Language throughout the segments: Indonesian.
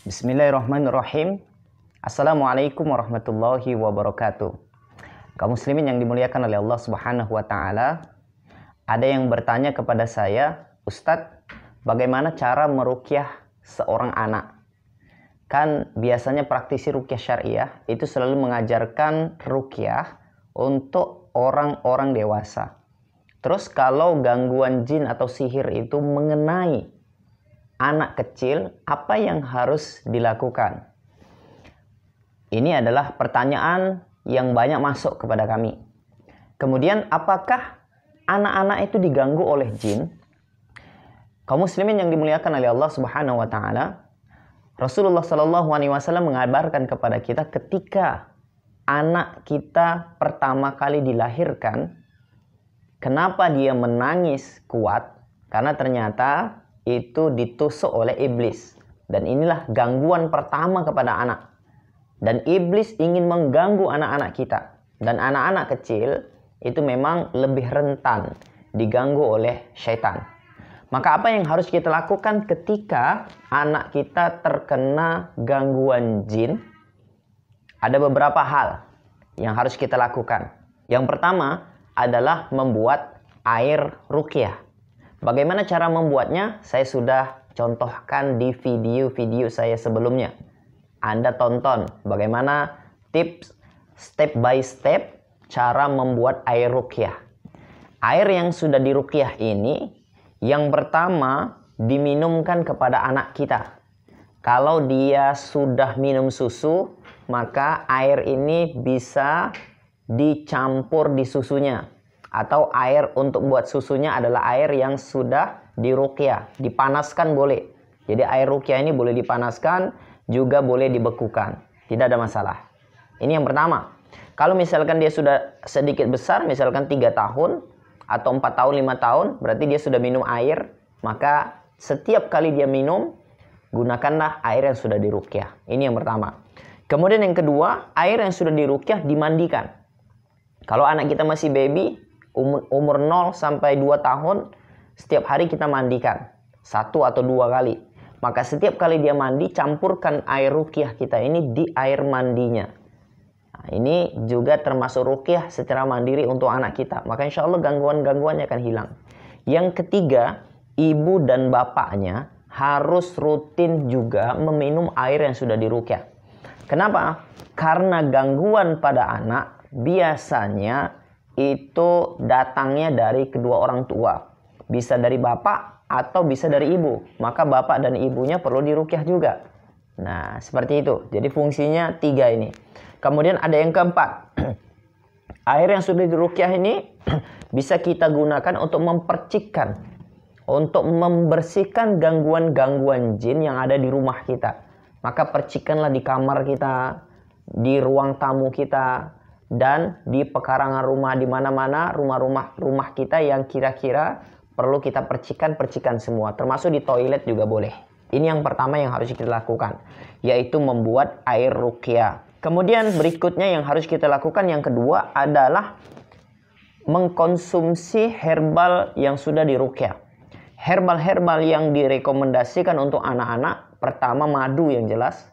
Bismillahirrahmanirrahim. Assalamualaikum warahmatullahi wabarakatuh. Kaum muslimin yang dimuliakan oleh Allah Subhanahu wa taala, ada yang bertanya kepada saya, Ustadz, bagaimana cara meruqyah seorang anak? Kan biasanya praktisi ruqyah syariah itu selalu mengajarkan ruqyah untuk orang-orang dewasa. Terus kalau gangguan jin atau sihir itu mengenai anak kecil, apa yang harus dilakukan? Ini adalah pertanyaan yang banyak masuk kepada kami. Kemudian, apakah anak-anak itu diganggu oleh jin? Kaum muslimin yang dimuliakan oleh Allah Subhanahu wa taala, Rasulullah Shallallahu alaihi wasallam mengabarkan kepada kita ketika anak kita pertama kali dilahirkan, kenapa dia menangis kuat? Karena ternyata itu ditusuk oleh iblis. Dan inilah gangguan pertama kepada anak. Dan iblis ingin mengganggu anak-anak kita. Dan anak-anak kecil itu memang lebih rentan diganggu oleh syaitan. Maka apa yang harus kita lakukan ketika anak kita terkena gangguan jin? Ada beberapa hal yang harus kita lakukan. Yang pertama adalah membuat air ruqyah. Bagaimana cara membuatnya? Saya sudah contohkan di video-video saya sebelumnya. Anda tonton bagaimana tips step by step cara membuat air ruqyah. Air yang sudah diruqyah ini, yang pertama diminumkan kepada anak kita. Kalau dia sudah minum susu, maka air ini bisa dicampur di susunya. Atau air untuk buat susunya adalah air yang sudah diruqyah. Dipanaskan boleh. Jadi air ruqyah ini boleh dipanaskan, juga boleh dibekukan. Tidak ada masalah. Ini yang pertama. Kalau misalkan dia sudah sedikit besar, misalkan 3 tahun, atau 4 tahun, 5 tahun, berarti dia sudah minum air. Maka setiap kali dia minum, gunakanlah air yang sudah diruqyah. Ini yang pertama. Kemudian yang kedua, air yang sudah diruqyah dimandikan. Kalau anak kita masih baby, umur 0 sampai 2 tahun, setiap hari kita mandikan 1 atau 2 kali. Maka setiap kali dia mandi, campurkan air ruqyah kita ini di air mandinya. Nah, ini juga termasuk ruqyah secara mandiri untuk anak kita. Maka insya Allah gangguan-gangguannya akan hilang. Yang ketiga, ibu dan bapaknya harus rutin juga meminum air yang sudah diruqyah. Kenapa? Karena gangguan pada anak biasanya itu datangnya dari kedua orang tua. Bisa dari bapak atau bisa dari ibu. Maka bapak dan ibunya perlu diruqyah juga. Nah, seperti itu. Jadi fungsinya 3 ini. Kemudian ada yang keempat. Air yang sudah diruqyah ini bisa kita gunakan untuk mempercikkan, untuk membersihkan gangguan-gangguan jin yang ada di rumah kita. Maka percikanlah di kamar kita, di ruang tamu kita, dan di pekarangan rumah, di mana-mana rumah kita yang kira-kira perlu kita percikan semua, termasuk di toilet juga boleh. Ini yang pertama yang harus kita lakukan, yaitu membuat air ruqyah. Kemudian berikutnya yang harus kita lakukan yang kedua adalah mengkonsumsi herbal yang sudah diruqyah. Herbal-herbal yang direkomendasikan untuk anak-anak, pertama madu yang jelas.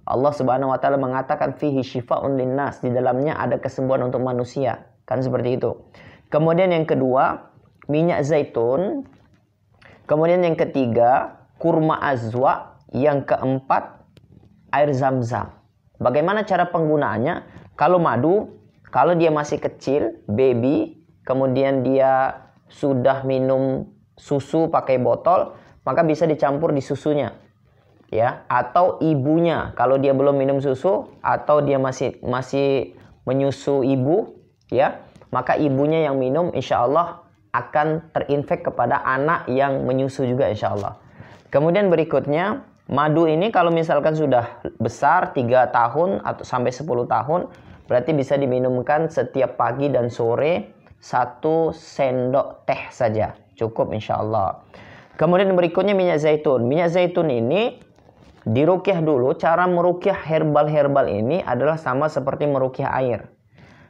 Allah Subhanahu wa taala mengatakan fihi syifa'un linnas, di dalamnya ada kesembuhan untuk manusia. Kan seperti itu. Kemudian yang kedua, minyak zaitun. Kemudian yang ketiga, kurma azwa. Yang keempat, air zam-zam. Bagaimana cara penggunaannya? Kalau madu, kalau dia masih kecil, baby, kemudian dia sudah minum susu pakai botol, maka bisa dicampur di susunya. Ya, atau ibunya kalau dia belum minum susu atau dia masih menyusu ibu, ya, maka ibunya yang minum insya Allah akan terinfek kepada anak yang menyusu juga insya Allah. Kemudian berikutnya, madu ini kalau misalkan sudah besar 3 tahun atau sampai 10 tahun, berarti bisa diminumkan setiap pagi dan sore 1 sendok teh saja, cukup insya Allah. Kemudian berikutnya minyak zaitun. Minyak zaitun ini diruqyah dulu. Cara meruqyah herbal-herbal ini adalah sama seperti meruqyah air.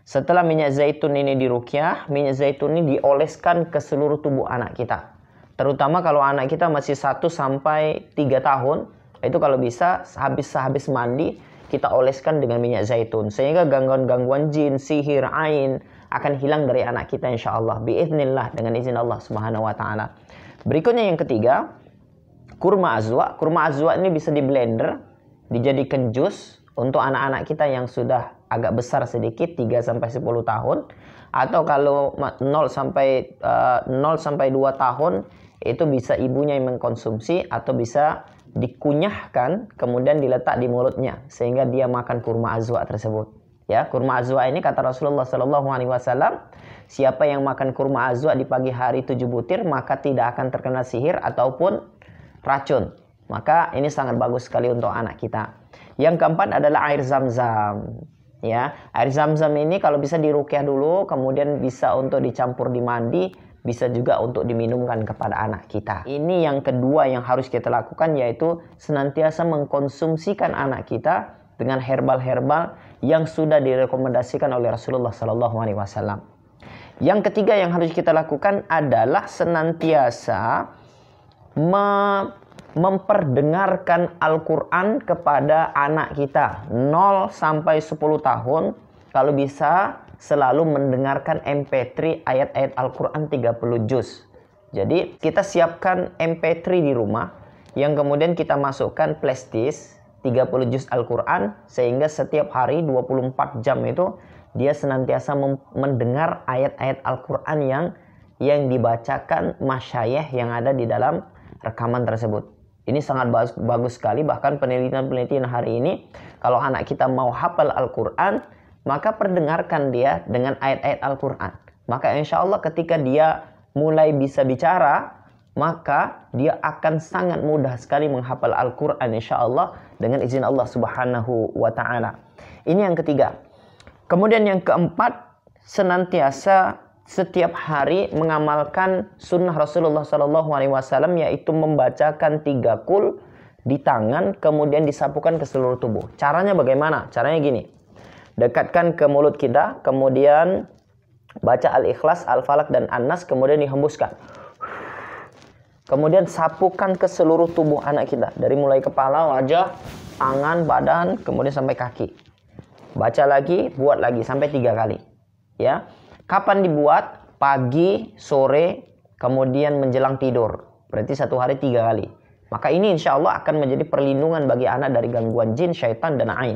Setelah minyak zaitun ini diruqyah, minyak zaitun ini dioleskan ke seluruh tubuh anak kita. Terutama kalau anak kita masih 1 sampai 3 tahun, Itu kalau bisa habis mandi kita oleskan dengan minyak zaitun, sehingga gangguan-gangguan jin, sihir, ain akan hilang dari anak kita insyaallah biiznillah, dengan izin Allah Subhanahu wa taala. Berikutnya yang ketiga, kurma azwa. Kurma azwa ini bisa di blender, dijadikan jus untuk anak-anak kita yang sudah agak besar sedikit, 3 sampai 10 tahun, atau kalau 0 sampai 2 tahun itu bisa ibunya yang mengkonsumsi, atau bisa dikunyahkan kemudian diletak di mulutnya sehingga dia makan kurma azwa tersebut. Ya, kurma azwa ini kata Rasulullah Shallallahu Alaihi Wasallam, siapa yang makan kurma azwa di pagi hari 7 butir maka tidak akan terkena sihir ataupun racun. Maka ini sangat bagus sekali untuk anak kita. Yang keempat adalah air zam-zam. Ya, air zam-zam ini kalau bisa diruqyah dulu, kemudian bisa untuk dicampur di mandi, bisa juga untuk diminumkan kepada anak kita. Ini yang kedua yang harus kita lakukan, yaitu senantiasa mengkonsumsikan anak kita dengan herbal-herbal yang sudah direkomendasikan oleh Rasulullah Sallallahu Alaihi Wasallam. Yang ketiga yang harus kita lakukan adalah senantiasa memperdengarkan Al-Quran kepada anak kita 0 sampai 10 tahun. Kalau bisa selalu mendengarkan MP3 ayat-ayat Al-Quran 30 juz. Jadi kita siapkan MP3 di rumah yang kemudian kita masukkan flashdisk 30 juz Al-Quran, sehingga setiap hari 24 jam itu dia senantiasa mendengar ayat-ayat Al-Quran yang dibacakan masyayikh yang ada di dalam rekaman tersebut. Ini sangat bagus sekali. Bahkan penelitian-penelitian hari ini, kalau anak kita mau hafal Al-Quran, maka perdengarkan dia dengan ayat-ayat Al-Quran. Maka insya Allah ketika dia mulai bisa bicara, maka dia akan sangat mudah sekali menghafal Al-Quran insya Allah dengan izin Allah Subhanahu wa ta'ala. Ini yang ketiga. Kemudian yang keempat, senantiasa setiap hari mengamalkan sunnah Rasulullah SAW, yaitu membacakan 3 qul di tangan kemudian disapukan ke seluruh tubuh. Caranya bagaimana? Caranya gini. Dekatkan ke mulut kita, kemudian baca Al-Ikhlas, Al-Falaq dan An-Nas, kemudian dihembuskan. Kemudian sapukan ke seluruh tubuh anak kita, dari mulai kepala, wajah, tangan, badan, kemudian sampai kaki. Baca lagi, buat lagi sampai 3 kali. Ya. Kapan dibuat? Pagi, sore, kemudian menjelang tidur. Berarti 1 hari 3 kali. Maka ini insya Allah akan menjadi perlindungan bagi anak dari gangguan jin, syaitan, dan ain.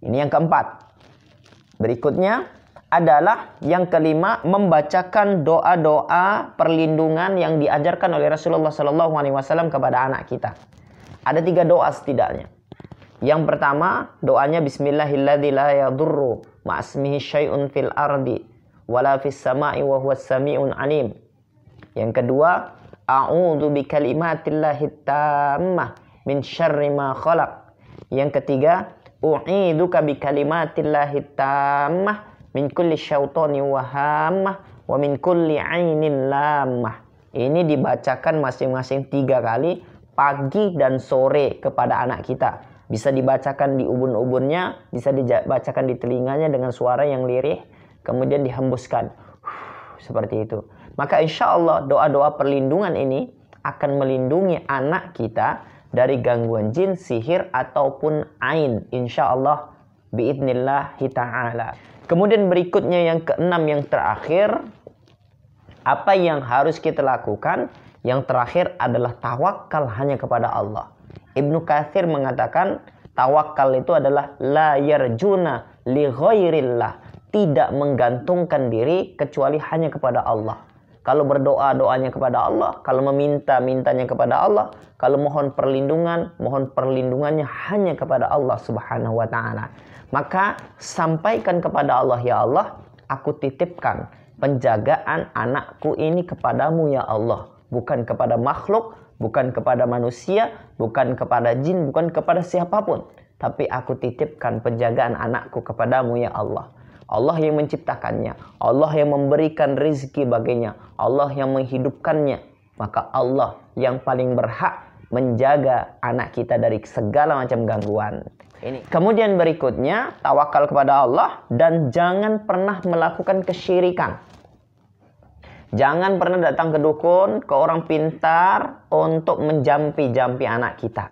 Ini yang keempat. Berikutnya adalah yang kelima, membacakan doa-doa perlindungan yang diajarkan oleh Rasulullah SAW kepada anak kita. Ada 3 doa setidaknya. Yang pertama, doanya Bismillahilladzi la yadurru ma'asmihi syai'un fil ardi wala fis sama'i wa huwas sami'un alim. Yang kedua, a'udzu bikalimatillahi tammah min syarri ma khalaq. Yang ketiga, u'iduka bikalimatillahi tammah min kulli syaitani wa hammah wa min kulli ainin lamah. Ini dibacakan masing-masing 3 kali pagi dan sore kepada anak kita. Bisa dibacakan di ubun-ubunnya, bisa dibacakan di telinganya dengan suara yang lirih, kemudian dihembuskan. Seperti itu. Maka insya Allah doa-doa perlindungan ini akan melindungi anak kita dari gangguan jin, sihir, ataupun ain. Insya Allah biidnillahi ta'ala. Kemudian berikutnya yang keenam, yang terakhir, apa yang harus kita lakukan? Yang terakhir adalah tawakal hanya kepada Allah. Ibnu Katsir mengatakan tawakal itu adalah la yarjuna li ghairillah, tidak menggantungkan diri kecuali hanya kepada Allah. Kalau berdoa, doanya kepada Allah. Kalau meminta, mintanya kepada Allah. Kalau mohon perlindungannya hanya kepada Allah Subhanahu wa ta'ala. Maka sampaikan kepada Allah, ya Allah, aku titipkan penjagaan anakku ini kepadamu ya Allah. Bukan kepada makhluk, bukan kepada manusia, bukan kepada jin, bukan kepada siapapun. Tapi aku titipkan penjagaan anakku kepadamu ya Allah. Allah yang menciptakannya, Allah yang memberikan rezeki baginya, Allah yang menghidupkannya. Maka Allah yang paling berhak menjaga anak kita dari segala macam gangguan. Ini. Kemudian berikutnya, tawakal kepada Allah dan jangan pernah melakukan kesyirikan. Jangan pernah datang ke dukun, ke orang pintar untuk menjampi-jampi anak kita.